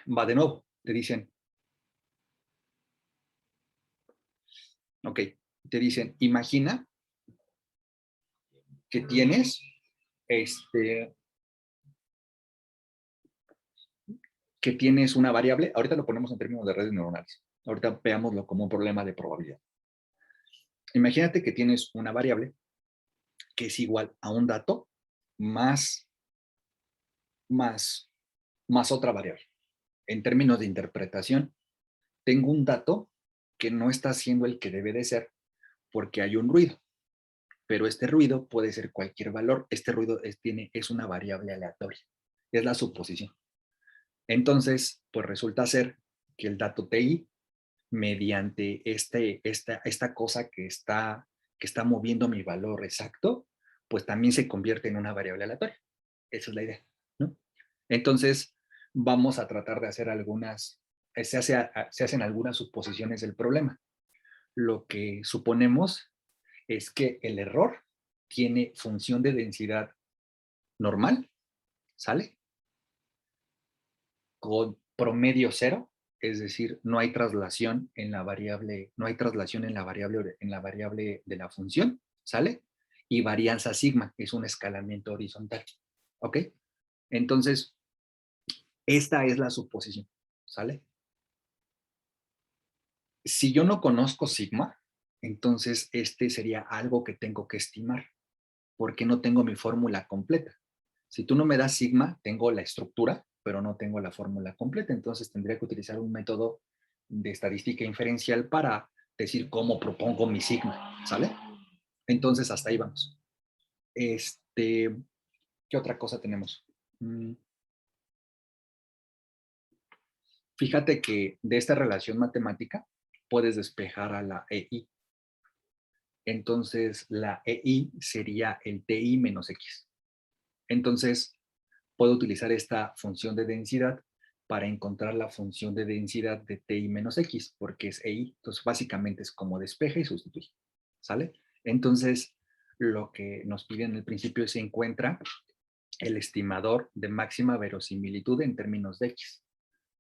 Va de nuevo, te dicen, ok, te dicen, imagina que tienes, este, que tienes una variable, ahorita lo ponemos en términos de redes neuronales, ahorita veámoslo como un problema de probabilidad. Imagínate que tienes una variable que es igual a un dato más, más, más otra variable. En términos de interpretación, tengo un dato que no está siendo el que debe de ser porque hay un ruido, pero este ruido puede ser cualquier valor. Este ruido es una variable aleatoria, es la suposición. Entonces, pues resulta ser que el dato TI, mediante esta cosa que está moviendo mi valor exacto, pues también se convierte en una variable aleatoria. Esa es la idea, ¿no? Entonces, vamos a tratar de hacer se hacen algunas suposiciones del problema. Lo que suponemos es que el error tiene función de densidad normal, ¿sale? Con promedio cero, es decir, no hay traslación en la variable, no hay traslación en la variable de la función, ¿sale? Y varianza sigma, que es un escalamiento horizontal, ¿ok? Entonces, esta es la suposición, ¿sale? Si yo no conozco sigma, entonces este sería algo que tengo que estimar, porque no tengo mi fórmula completa. Si tú no me das sigma, tengo la estructura, pero no tengo la fórmula completa. Entonces tendría que utilizar un método de estadística inferencial para decir cómo propongo mi sigma, ¿sale? Entonces hasta ahí vamos. ¿Qué otra cosa tenemos? Fíjate que de esta relación matemática puedes despejar a la EI. Entonces la EI sería el TI menos X. Entonces, puedo utilizar esta función de densidad para encontrar la función de densidad de TI menos X, porque es EI. Entonces, básicamente es como despeja y sustituye. ¿Sale? Entonces, lo que nos pide en el principio es se encuentra el estimador de máxima verosimilitud en términos de X.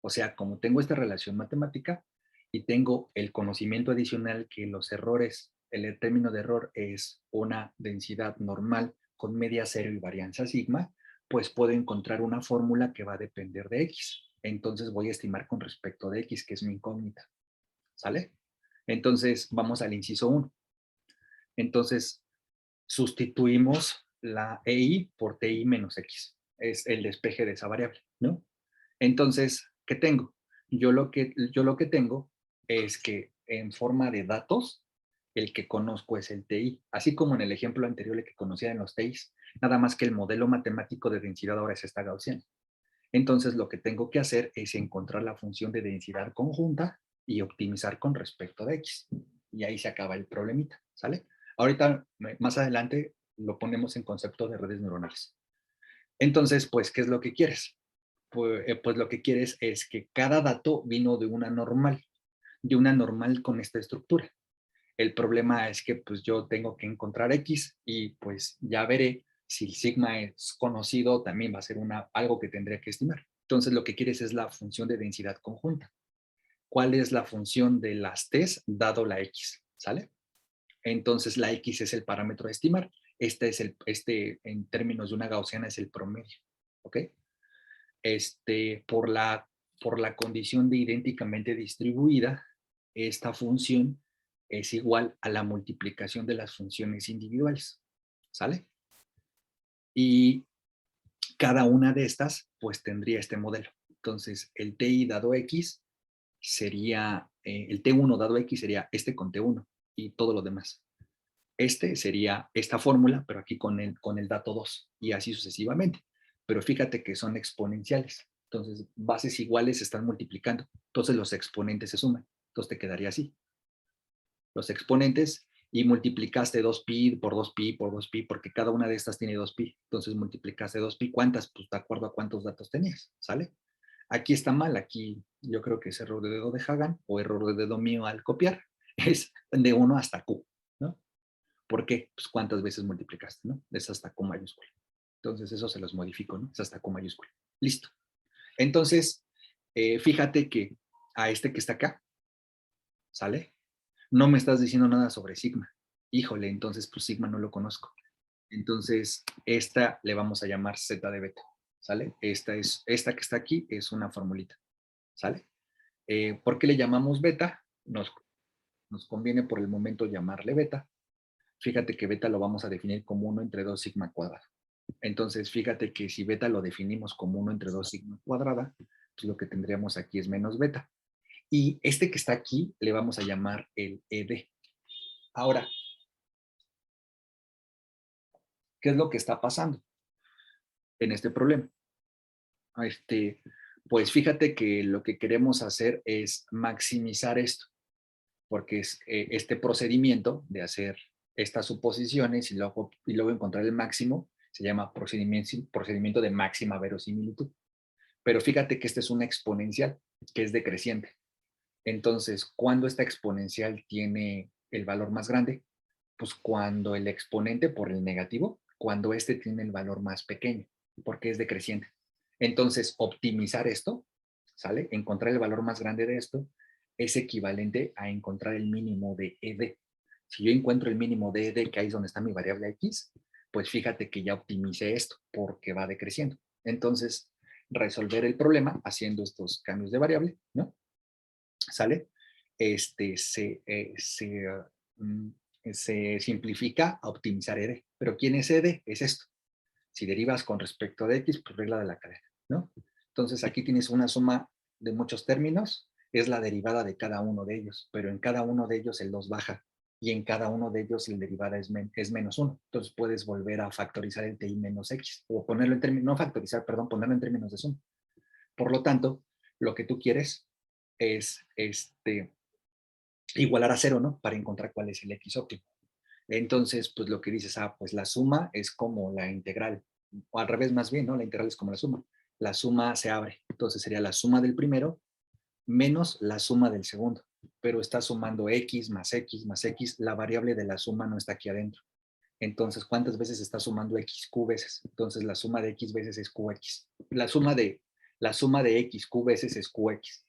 O sea, como tengo esta relación matemática y tengo el conocimiento adicional que los errores, el término de error es una densidad normal con media cero y varianza sigma, pues puedo encontrar una fórmula que va a depender de X. Entonces voy a estimar con respecto de X, que es mi incógnita. ¿Sale? Entonces vamos al inciso 1. Entonces sustituimos la EI por TI menos X. Es el despeje de esa variable, ¿no? Entonces, ¿qué tengo? Yo lo que tengo es que en forma de datos, el que conozco es el TI, así como en el ejemplo anterior el que conocía en los TIs, nada más que el modelo matemático de densidad ahora es esta gaussiana. Entonces, lo que tengo que hacer es encontrar la función de densidad conjunta y optimizar con respecto de X. Y ahí se acaba el problemita, ¿sale? Ahorita, más adelante, lo ponemos en concepto de redes neuronales. Entonces, pues, ¿qué es lo que quieres? Pues lo que quieres es que cada dato vino de una normal con esta estructura. El problema es que pues yo tengo que encontrar X y pues ya veré si el sigma es conocido, también va a ser algo que tendría que estimar. Entonces lo que quieres es la función de densidad conjunta. ¿Cuál es la función de las T's dado la X? ¿Sale? Entonces la X es el parámetro a estimar. En términos de una gaussiana es el promedio. ¿Ok? Por por la condición de idénticamente distribuida, esta función es igual a la multiplicación de las funciones individuales, ¿sale? Y cada una de estas, pues tendría este modelo. Entonces, el TI dado X sería, el T1 dado X sería este con T1 y todo lo demás. Este sería esta fórmula, pero aquí con el dato 2 y así sucesivamente. Pero fíjate que son exponenciales. Entonces, bases iguales se están multiplicando. Entonces, los exponentes se suman. Entonces, te quedaría así. Los exponentes y multiplicaste 2pi por 2pi por 2pi, porque cada una de estas tiene 2pi. Entonces, multiplicaste 2pi. ¿Cuántas? Pues de acuerdo a cuántos datos tenías. ¿Sale? Aquí está mal. Aquí yo creo que es error de dedo de Hagan o error de dedo mío al copiar. Es de 1 hasta Q, ¿no? ¿Por qué? Pues cuántas veces multiplicaste, ¿no? Es hasta Q mayúscula. Entonces eso se los modifico, ¿no? Es hasta Q mayúscula. Listo. Entonces, Fíjate que a este que está acá, ¿sale? No me estás diciendo nada sobre sigma. Híjole, entonces pues sigma no lo conozco. Entonces, esta le vamos a llamar z de beta, ¿sale? Esta que está aquí es una formulita, ¿sale? ¿Por qué le llamamos beta? Nos conviene por el momento llamarle beta. Fíjate que beta lo vamos a definir como 1 entre 2 sigma cuadrada. Entonces, fíjate que si beta lo definimos como 1 entre 2 sigma cuadrada, pues lo que tendríamos aquí es menos beta. Y este que está aquí le vamos a llamar el ED. Ahora, ¿qué es lo que está pasando en este problema? Este, pues fíjate que lo que queremos hacer es maximizar esto, porque es este procedimiento de hacer estas suposiciones y luego encontrar el máximo, se llama procedimiento de máxima verosimilitud. Pero fíjate que esta es una exponencial, que es decreciente. Entonces, ¿cuándo esta exponencial tiene el valor más grande? Pues cuando el exponente por el negativo, cuando este tiene el valor más pequeño, porque es decreciente. Entonces, optimizar esto, ¿sale? Encontrar el valor más grande de esto es equivalente a encontrar el mínimo de ED. Si yo encuentro el mínimo de ED, que ahí es donde está mi variable X, pues fíjate que ya optimicé esto porque va decreciendo. Entonces, resolver el problema haciendo estos cambios de variable, ¿no? ¿Sale? Este, mm, se simplifica a optimizar ED. ¿Pero quién es ED? Es esto. Si derivas con respecto de X, pues regla de la cadena, ¿no? Entonces aquí tienes una suma de muchos términos, es la derivada de cada uno de ellos, pero en cada uno de ellos el 2 baja y en cada uno de ellos el derivada es menos 1. Entonces puedes volver a factorizar el TI menos X o ponerlo en términos, no factorizar, perdón, ponerlo en términos de suma. Por lo tanto, lo que tú quieres es igualar a cero, ¿no? Para encontrar cuál es el X óptimo. Entonces, pues lo que dices, pues la suma es como la integral, o al revés más bien, ¿no? La integral es como la suma. La suma se abre, entonces sería la suma del primero menos la suma del segundo, pero está sumando x más x más x, la variable de la suma no está aquí adentro. Entonces, ¿cuántas veces está sumando xq veces? Entonces, la suma de x veces es qx. La suma de xq veces es qx.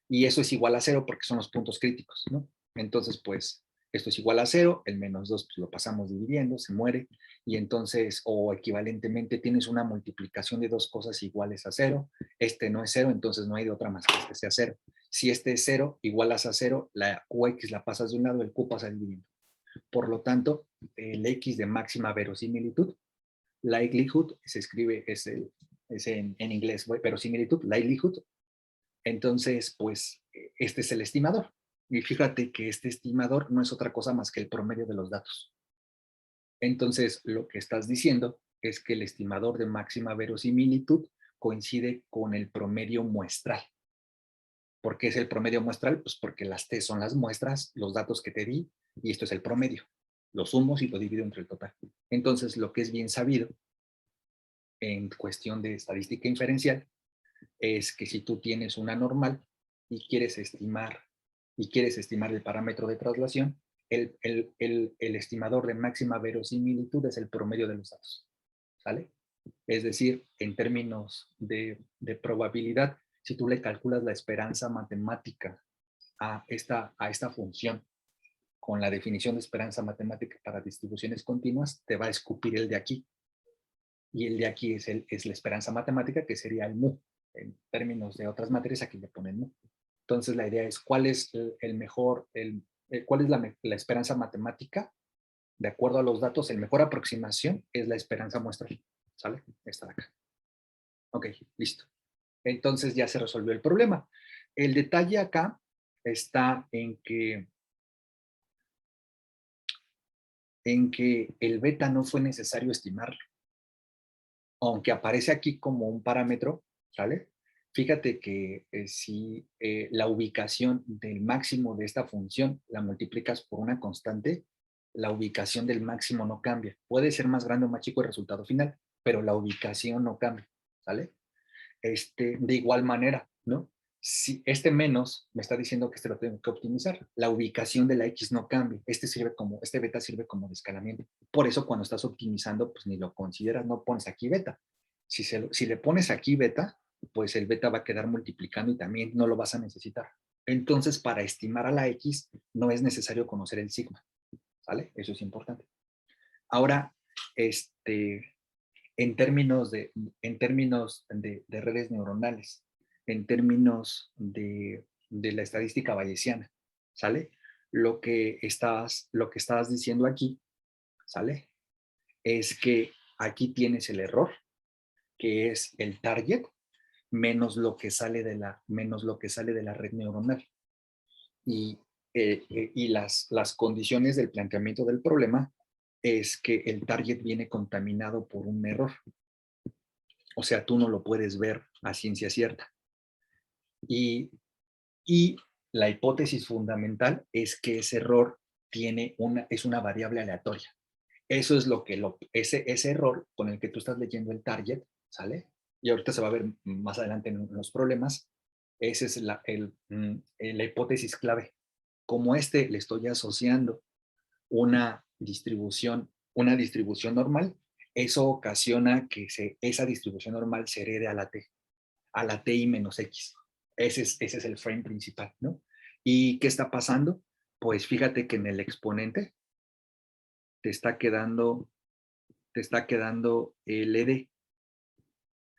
Y eso es igual a cero porque son los puntos críticos, ¿no? Entonces, pues, esto es igual a cero, el menos 2 pues, lo pasamos dividiendo, se muere, y entonces, o equivalentemente, tienes una multiplicación de dos cosas iguales a cero, este no es cero, entonces no hay de otra más que este sea cero. Si este es cero, igualas a cero, la qx la pasas de un lado, el q pasa dividiendo. Por lo tanto, el X de máxima verosimilitud, likelihood, se escribe, es en inglés, verosimilitud, likelihood. Entonces, pues, este es el estimador. Y fíjate que este estimador no es otra cosa más que el promedio de los datos. Entonces, lo que estás diciendo es que el estimador de máxima verosimilitud coincide con el promedio muestral. ¿Por qué es el promedio muestral? Pues porque las T son las muestras, los datos que te di, y esto es el promedio. Lo sumo y lo divido entre el total. Entonces, lo que es bien sabido en cuestión de estadística inferencial es que si tú tienes una normal y quieres estimar el parámetro de traslación, el estimador de máxima verosimilitud es el promedio de los datos, ¿sale? Es decir, en términos de probabilidad, si tú le calculas la esperanza matemática a esta función con la definición de esperanza matemática para distribuciones continuas, te va a escupir el de aquí. Y el de aquí es la esperanza matemática, que sería el mu. En términos de otras materias, aquí le ponen mu. Entonces, la idea es cuál es cuál es la esperanza matemática. De acuerdo a los datos, el mejor aproximación es la esperanza muestral. ¿Sale? Esta de acá. Ok, listo. Entonces ya se resolvió el problema. El detalle acá está en que el beta no fue necesario estimarlo, aunque aparece aquí como un parámetro, ¿sale? Fíjate que si la ubicación del máximo de esta función la multiplicas por una constante, la ubicación del máximo no cambia. Puede ser más grande o más chico el resultado final, pero la ubicación no cambia, ¿sale? De igual manera, ¿no? Si este menos me está diciendo que este lo tengo que optimizar, la ubicación de la X no cambia, este beta sirve como de escalamiento. Por eso cuando estás optimizando, pues ni lo consideras, no pones aquí beta. Si le pones aquí beta, pues el beta va a quedar multiplicando y también no lo vas a necesitar. Entonces, para estimar a la X, no es necesario conocer el sigma, ¿sale? Eso es importante. Ahora, en términos de redes neuronales, en términos de la estadística bayesiana, ¿sale? Lo que estabas diciendo aquí, ¿sale? Es que aquí tienes el error, que es el target, menos lo que sale de la red neuronal. Y las condiciones del planteamiento del problema es que el target viene contaminado por un error. O sea, tú no lo puedes ver a ciencia cierta. Y, y la hipótesis fundamental es que ese error es una variable aleatoria. Eso es ese error con el que tú estás leyendo el target, ¿sale? Y ahorita se va a ver más adelante en los problemas. Esa es la hipótesis clave. Como le estoy asociando una distribución normal, eso ocasiona que esa distribución normal se herede a la TI menos X. Ese es el frame principal, ¿no? ¿Y qué está pasando? Pues fíjate que en el exponente te está quedando el ED.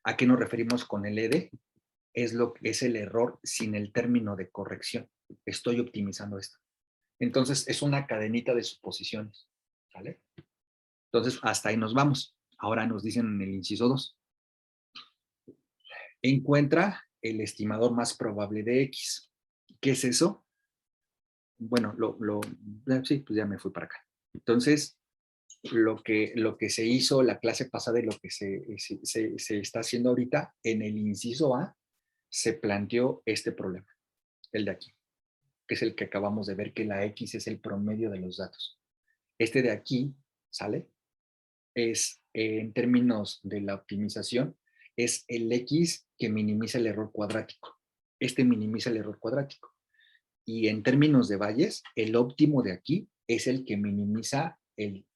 ¿A qué nos referimos con el ED? Es el error sin el término de corrección. Estoy optimizando esto. Entonces, es una cadenita de suposiciones, ¿vale? Entonces, hasta ahí nos vamos. Ahora nos dicen en el inciso 2. Encuentra el estimador más probable de X. ¿Qué es eso? Bueno, sí, pues ya me fui para acá. Entonces, lo que se hizo la clase pasada y lo que se está haciendo ahorita, en el inciso A, se planteó este problema, el de aquí, que es el que acabamos de ver, que la X es el promedio de los datos. Este de aquí, ¿sale? En términos de la optimización, es el X que minimiza el error cuadrático. Este minimiza el error cuadrático. Y en términos de valles, el óptimo de aquí es el que minimiza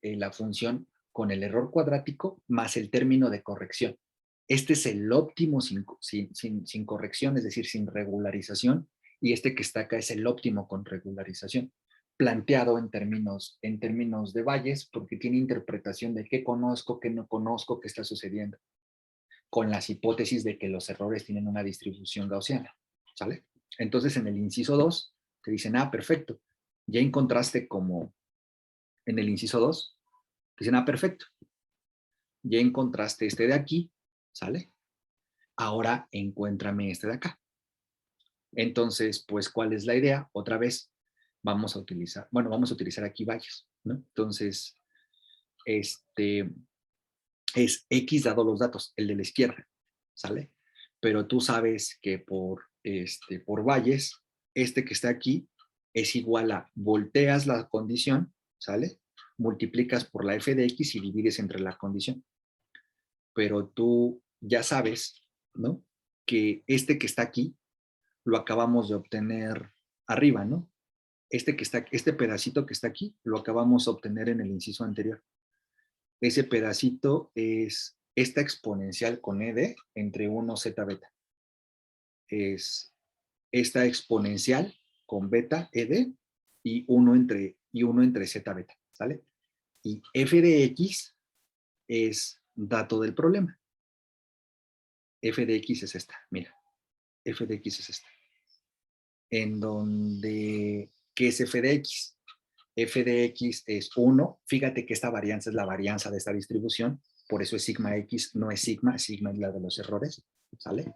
la función con el error cuadrático más el término de corrección. Este es el óptimo sin corrección, es decir, sin regularización, y este que está acá es el óptimo con regularización, planteado en términos de valles, porque tiene interpretación de qué conozco, qué no conozco, qué está sucediendo, con las hipótesis de que los errores tienen una distribución gaussiana, ¿sale? Entonces, en el inciso 2, te dicen, perfecto, ya encontraste como, en el inciso 2, te dicen, perfecto, ya encontraste este de aquí, ¿sale? Ahora encuéntrame este de acá. Entonces, pues, ¿cuál es la idea? Otra vez, vamos a utilizar aquí valles, ¿no? Entonces, es X dado los datos, el de la izquierda, ¿sale? Pero tú sabes que por valles, este que está aquí es igual a, volteas la condición, ¿sale? Multiplicas por la f de x y divides entre la condición. Pero tú ya sabes, ¿no? Que este que está aquí lo acabamos de obtener arriba, ¿no? Este pedacito que está aquí lo acabamos de obtener en el inciso anterior. Ese pedacito es esta exponencial con ED entre 1 z beta. Es esta exponencial con beta ED y 1 entre z beta, ¿sale? Y f de x es dato del problema. F de x es esta, mira. F de x es esta. En donde, ¿qué es f de x? F de x es 1. Fíjate que esta varianza es la varianza de esta distribución. Por eso es sigma x, no es sigma. Sigma es la de los errores, ¿sale?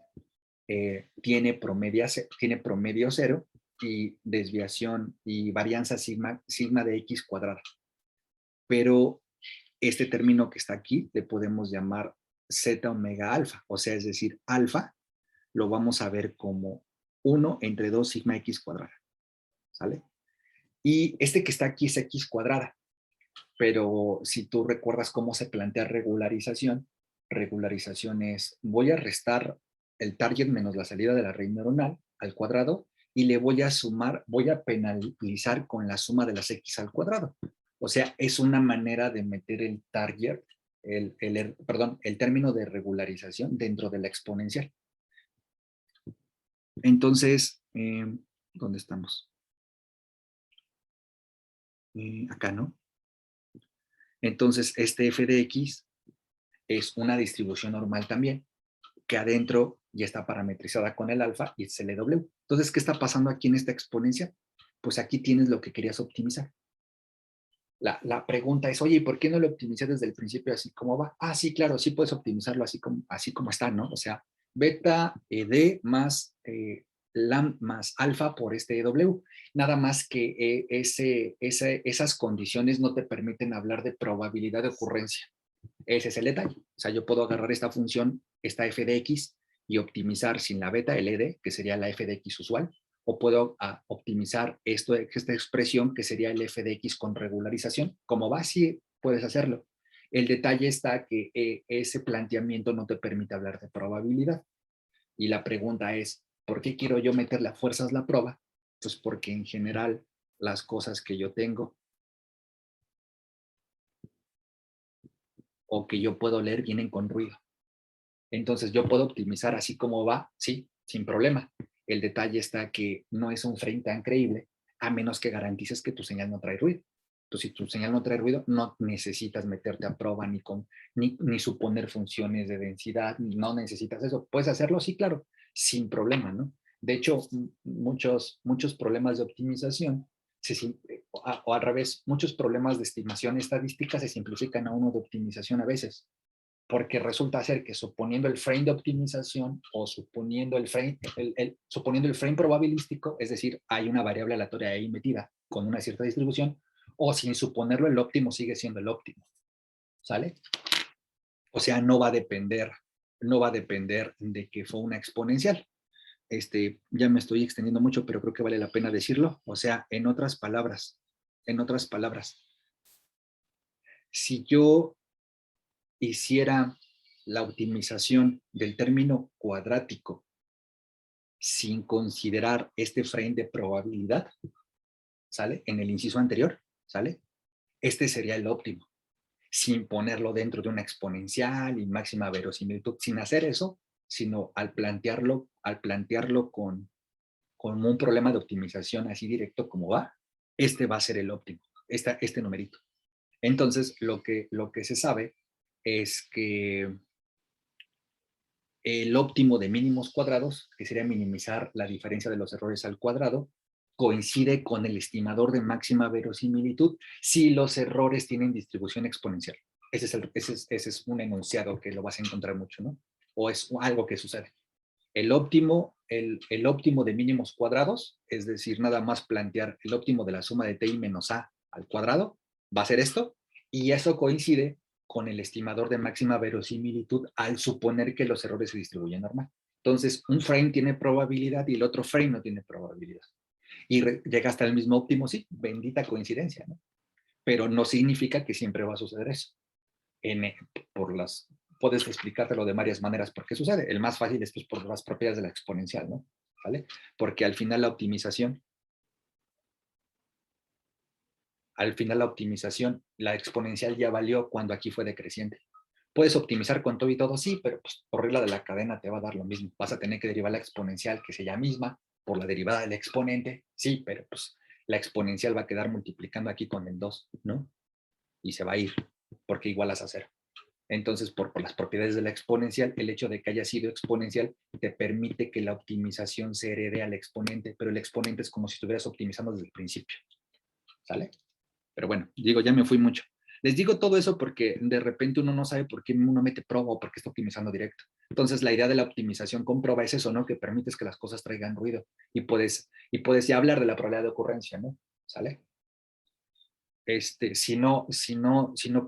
Tiene promedio 0 y desviación y varianza sigma de x cuadrada. Pero este término que está aquí le podemos llamar z omega alfa, o sea, es decir, alfa lo vamos a ver como 1 entre 2 sigma x cuadrada, ¿sale? Y este que está aquí es x cuadrada, pero si tú recuerdas cómo se plantea regularización es, voy a restar el target menos la salida de la red neuronal al cuadrado y le voy a sumar, voy a penalizar con la suma de las x al cuadrado. O sea, es una manera de meter el target, el término de regularización dentro de la exponencial. Entonces, ¿dónde estamos? Acá, ¿no? Entonces, este f de x es una distribución normal también, que adentro ya está parametrizada con el alfa y es el LW. Entonces, ¿qué está pasando aquí en esta exponencia? Pues aquí tienes lo que querías optimizar. La pregunta es, oye, ¿por qué no lo optimicé desde el principio así como va? Ah, sí, claro, sí puedes optimizarlo así como está, ¿no? O sea, beta D más lam más alfa por este W. Nada más que esas condiciones no te permiten hablar de probabilidad de ocurrencia. Ese es el detalle. O sea, yo puedo agarrar esta función, esta f de x, y optimizar sin la beta, el ed, que sería la f de x usual, o puedo optimizar esta expresión, que sería el f de x con regularización. Como va, sí puedes hacerlo. El detalle está que ese planteamiento no te permite hablar de probabilidad. Y la pregunta es, ¿por qué quiero yo meterle a fuerzas la prueba? Pues porque en general las cosas que yo tengo o que yo puedo leer vienen con ruido. Entonces yo puedo optimizar así como va, sí, sin problema. El detalle está que no es un frame tan creíble a menos que garantices que tu señal no trae ruido. Entonces, si tu señal no trae ruido, no necesitas meterte a prueba ni suponer funciones de densidad, no necesitas eso. ¿Puedes hacerlo? Sí, claro, sin problema, ¿no? De hecho, muchos problemas de optimización, o al revés, muchos problemas de estimación estadística se simplifican a uno de optimización a veces, porque resulta ser que suponiendo el frame de optimización o suponiendo el frame probabilístico, es decir, hay una variable aleatoria ahí metida con una cierta distribución, o sin suponerlo, el óptimo sigue siendo el óptimo, ¿sale? O sea, no va a depender de que fue una exponencial. Ya me estoy extendiendo mucho, pero creo que vale la pena decirlo. O sea, en otras palabras, si yo hiciera la optimización del término cuadrático sin considerar este frame de probabilidad, ¿sale? En el inciso anterior, ¿sale? Este sería el óptimo, sin ponerlo dentro de una exponencial y máxima verosimilitud, sin hacer eso, sino al plantearlo con un problema de optimización así directo como va, este va a ser el óptimo, este numerito. Entonces, lo que se sabe es que el óptimo de mínimos cuadrados, que sería minimizar la diferencia de los errores al cuadrado, coincide con el estimador de máxima verosimilitud si los errores tienen distribución exponencial. Ese es un enunciado que lo vas a encontrar mucho, ¿no? O es algo que sucede. El óptimo de mínimos cuadrados, es decir, nada más plantear el óptimo de la suma de ti menos a al cuadrado, va a ser esto, y eso coincide con el estimador de máxima verosimilitud al suponer que los errores se distribuyen normal. Entonces, un frame tiene probabilidad y el otro frame no tiene probabilidad. Y llega hasta el mismo óptimo, sí, bendita coincidencia, ¿no? Pero no significa que siempre va a suceder eso. En, por las, puedes explicártelo de varias maneras por qué sucede. El más fácil es pues, por las propiedades de la exponencial, ¿no? ¿Vale? Porque la exponencial ya valió cuando aquí fue decreciente. Puedes optimizar con todo y todo, sí, pero pues, por regla de la cadena te va a dar lo mismo. Vas a tener que derivar la exponencial, que es ella misma, por la derivada del exponente, sí, pero pues la exponencial va a quedar multiplicando aquí con el 2, ¿no? Y se va a ir, porque igualas a 0. Entonces, por las propiedades de la exponencial, el hecho de que haya sido exponencial te permite que la optimización se herede al exponente, pero el exponente es como si estuvieras optimizando desde el principio, ¿sale? Pero bueno, digo, ya me fui mucho. Les digo todo eso porque de repente uno no sabe por qué uno mete proba o por qué está optimizando directo. Entonces, la idea de la optimización con proba es eso, ¿no? Que permites que las cosas traigan ruido y puedes ya hablar de la probabilidad de ocurrencia, ¿no? ¿Sale? Si no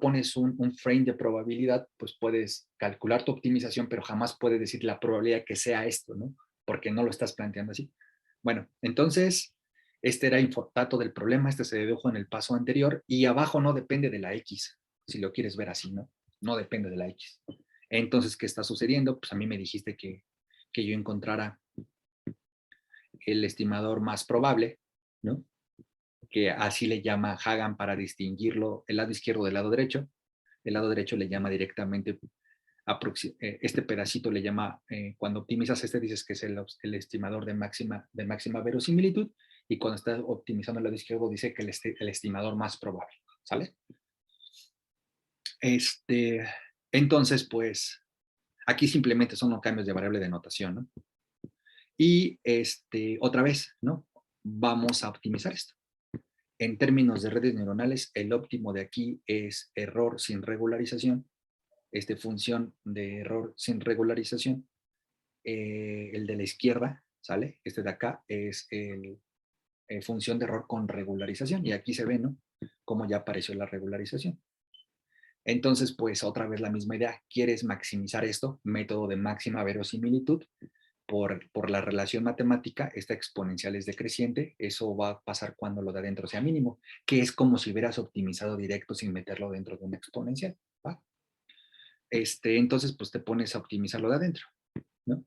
pones un frame de probabilidad, pues puedes calcular tu optimización, pero jamás puedes decir la probabilidad que sea esto, ¿no? Porque no lo estás planteando así. Bueno, entonces, este era dato del problema, este se dedujo en el paso anterior, y abajo no depende de la X, si lo quieres ver así, ¿no? No depende de la X. Entonces, ¿qué está sucediendo? Pues a mí me dijiste que yo encontrara el estimador más probable, ¿no? Que así le llama Hagan para distinguirlo el lado izquierdo del lado derecho. El lado derecho le llama directamente este pedacito le llama, cuando optimizas este dices que es el estimador de máxima verosimilitud, y cuando estás optimizando el lado izquierdo dice que el estimador más probable, ¿sale? Entonces, pues, aquí simplemente son los cambios de variable de notación, ¿no? Y otra vez, ¿no? Vamos a optimizar esto. En términos de redes neuronales, el óptimo de aquí es error sin regularización, función de error sin regularización. El de la izquierda, ¿sale? Este de acá es función de error con regularización, y aquí se ve, ¿no? Cómo ya apareció la regularización. Entonces, pues otra vez la misma idea. ¿Quieres maximizar esto? Método de máxima verosimilitud. Por la relación matemática, esta exponencial es decreciente. Eso va a pasar cuando lo de adentro sea mínimo, que es como si hubieras optimizado directo sin meterlo dentro de una exponencial, ¿va? Entonces, pues te pones a optimizar lo de adentro, ¿no?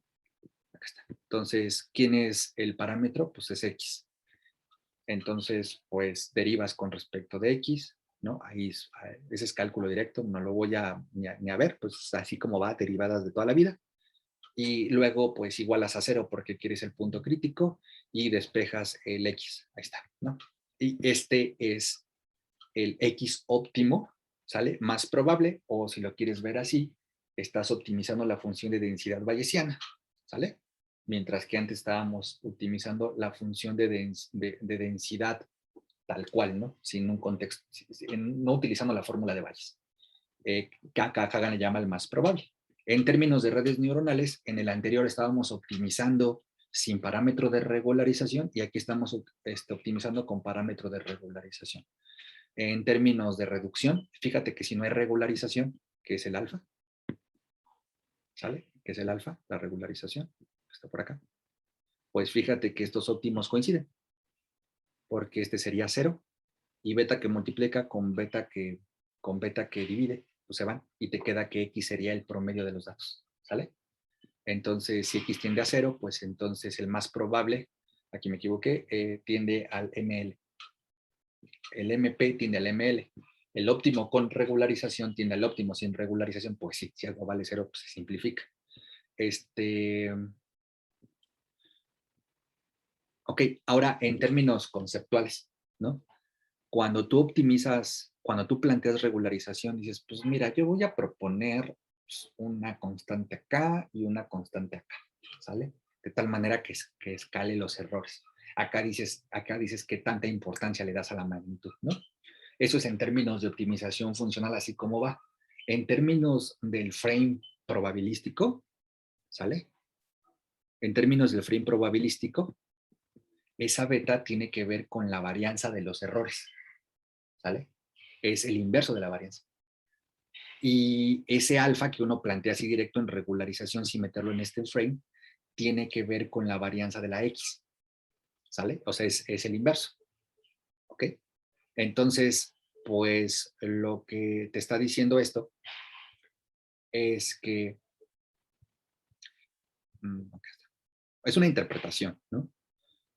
Acá está. Entonces, ¿quién es el parámetro? Pues es X. Entonces, pues derivas con respecto de X, ¿no? Ahí ese es cálculo directo, no lo voy ni a ver, pues así como va, derivadas de toda la vida. Y luego, pues igualas a cero porque quieres el punto crítico y despejas el X. Ahí está, ¿no? Y este es el X óptimo, ¿sale? Más probable, o si lo quieres ver así, estás optimizando la función de densidad bayesiana, ¿sale? Mientras que antes estábamos optimizando la función de densidad tal cual, ¿no? Sin un contexto, no utilizando la fórmula de Bayes. Kagan le llama el más probable. En términos de redes neuronales, en el anterior estábamos optimizando sin parámetro de regularización, y aquí estamos optimizando con parámetro de regularización. En términos de reducción, fíjate que si no hay regularización, que es el alfa, ¿sale? Que es el alfa, la regularización, está por acá. Pues fíjate que estos óptimos coinciden, porque este sería 0, y beta que multiplica con beta que divide, pues se van, y te queda que X sería el promedio de los datos, ¿sale? Entonces, si X tiende a 0, pues entonces el más probable, aquí me equivoqué, tiende al ML. El MP tiende al ML. El óptimo con regularización tiende al óptimo. Sin regularización, pues sí, si algo vale 0, pues se simplifica. Ok, ahora en términos conceptuales, ¿no? Cuando tú optimizas, cuando tú planteas regularización, dices, pues mira, yo voy a proponer pues, una constante acá y una constante acá, ¿sale? De tal manera que escale los errores. Acá dices qué tanta importancia le das a la magnitud, ¿no? Eso es en términos de optimización funcional, así como va. En términos del frame probabilístico, ¿sale? En términos del frame probabilístico, esa beta tiene que ver con la varianza de los errores, ¿sale? Es el inverso de la varianza. Y ese alfa que uno plantea así directo en regularización sin meterlo en este frame, tiene que ver con la varianza de la X, ¿sale? O sea, es el inverso, ¿ok? Entonces, pues lo que te está diciendo esto es que es una interpretación, ¿no?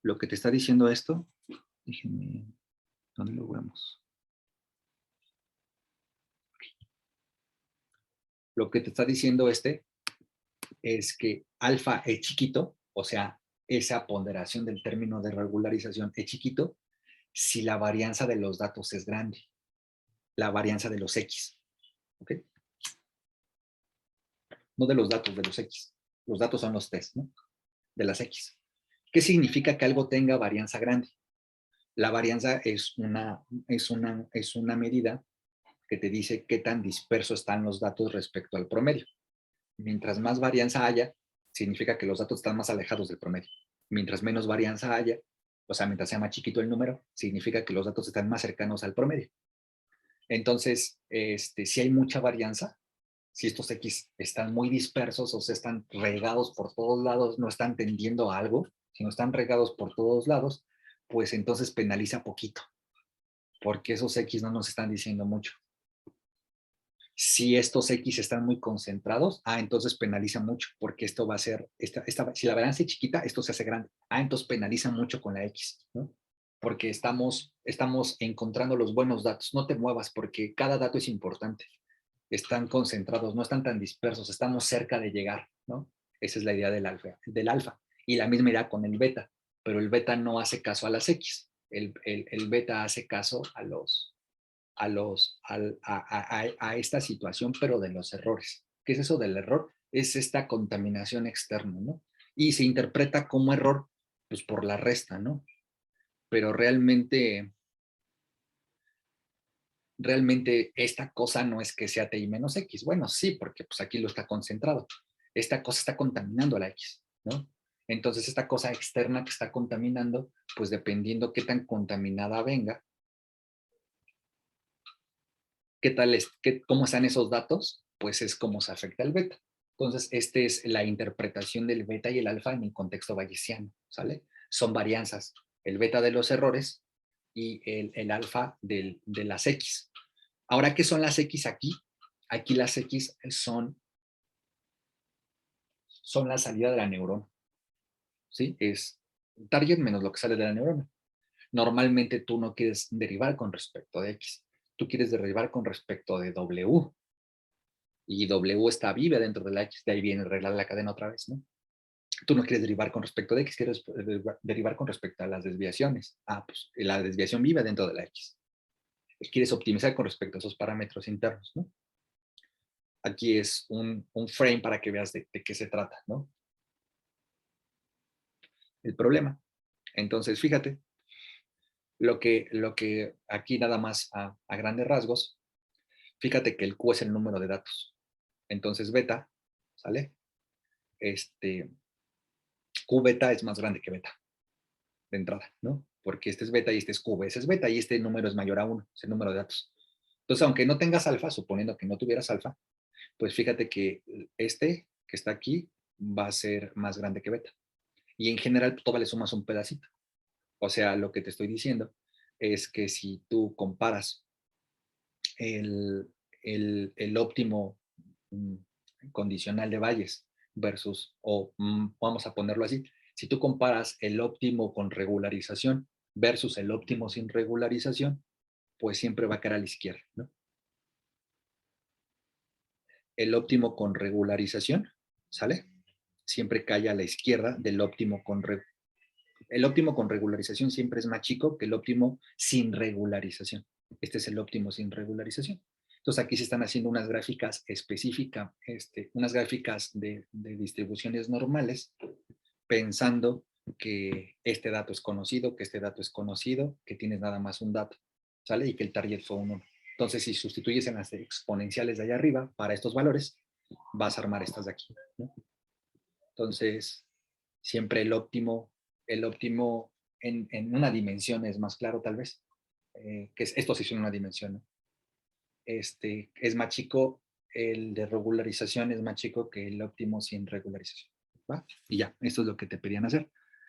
Lo que te está diciendo esto, déjenme, ¿dónde lo vemos? Lo que te está diciendo es que alfa es chiquito, o sea, esa ponderación del término de regularización es chiquito si la varianza de los datos es grande, la varianza de los X, ¿ok? No de los datos, de los X. Los datos son los test, ¿no? De las X. ¿Qué significa que algo tenga varianza grande? La varianza es una medida que te dice qué tan dispersos están los datos respecto al promedio. Mientras más varianza haya, significa que los datos están más alejados del promedio. Mientras menos varianza haya, o sea, mientras sea más chiquito el número, significa que los datos están más cercanos al promedio. Entonces, si hay mucha varianza, si estos X están muy dispersos o se están regados por todos lados, no están tendiendo a algo, sino están regados por todos lados, pues entonces penaliza poquito, porque esos X no nos están diciendo mucho. Si estos X están muy concentrados, entonces penaliza mucho, porque esto va a ser, si la varianza es chiquita, esto se hace grande. Entonces penaliza mucho con la X, ¿no? Porque estamos encontrando los buenos datos. No te muevas porque cada dato es importante. están concentrados, no están tan dispersos, estamos cerca de llegar, ¿no? Esa es la idea del alfa. Y la misma idea con el beta, pero el beta no hace caso a las X. El beta hace caso a esta situación, pero de los errores. ¿Qué es eso del error? Es esta contaminación externa, ¿no? Y se interpreta como error, pues por la resta, ¿no? Pero realmente esta cosa no es que sea TI menos X. Bueno, sí, porque pues aquí lo está concentrado. Esta cosa está contaminando a la X, ¿no? Entonces, esta cosa externa que está contaminando, pues dependiendo qué tan contaminada venga, qué tal es, cómo están esos datos, pues es cómo se afecta el beta. Entonces, esta es la interpretación del beta y el alfa en el contexto bayesiano, ¿sale? Son varianzas, el beta de los errores y el alfa de las X. Ahora, ¿qué son las X aquí? Aquí las X son la salida de la neurona, ¿sí? Es target menos lo que sale de la neurona. Normalmente tú no quieres derivar con respecto de X, tú quieres derivar con respecto de W, y W está viva dentro de la X, de ahí viene arreglar la cadena otra vez, ¿no? Tú no quieres derivar con respecto de X, quieres derivar con respecto a las desviaciones. Ah, pues la desviación vive dentro de la X. Quieres optimizar con respecto a esos parámetros internos, ¿no? Aquí es un frame para que veas de qué se trata, ¿no? El problema. Entonces, fíjate, lo que aquí nada más a grandes rasgos, fíjate que el Q es el número de datos. Entonces, beta, ¿sale? Q beta es más grande que beta, de entrada, ¿no? Porque este es beta y este es Q, ese es beta y este número es mayor a 1, es el número de datos. Entonces, aunque no tengas alfa, suponiendo que no tuvieras alfa, pues fíjate que este que está aquí va a ser más grande que beta. Y en general, pues, todavía le sumas un pedacito. O sea, lo que te estoy diciendo es que si tú comparas el, el óptimo mm, condicional de Bayes versus, o vamos a ponerlo así, si tú comparas el óptimo con regularización versus el óptimo sin regularización, pues siempre va a caer a la izquierda, ¿no? El óptimo con regularización, ¿sale? Siempre cae a la izquierda del óptimo con el óptimo con regularización siempre es más chico que el óptimo sin regularización. Este es el óptimo sin regularización. Entonces aquí se están haciendo unas gráficas específicas, unas gráficas de distribuciones normales, pensando que este dato es conocido, que este dato es conocido, que tienes nada más un dato, ¿sale? Y que el target fue un 1. Entonces, si sustituyes en las exponenciales de allá arriba para estos valores, vas a armar estas de aquí, ¿no? Entonces, siempre el óptimo en una dimensión es más claro tal vez, que esto sí es en una dimensión, ¿no? Es más chico, el de regularización es más chico que el óptimo sin regularización, ¿va? Y ya, esto es lo que te pedían hacer.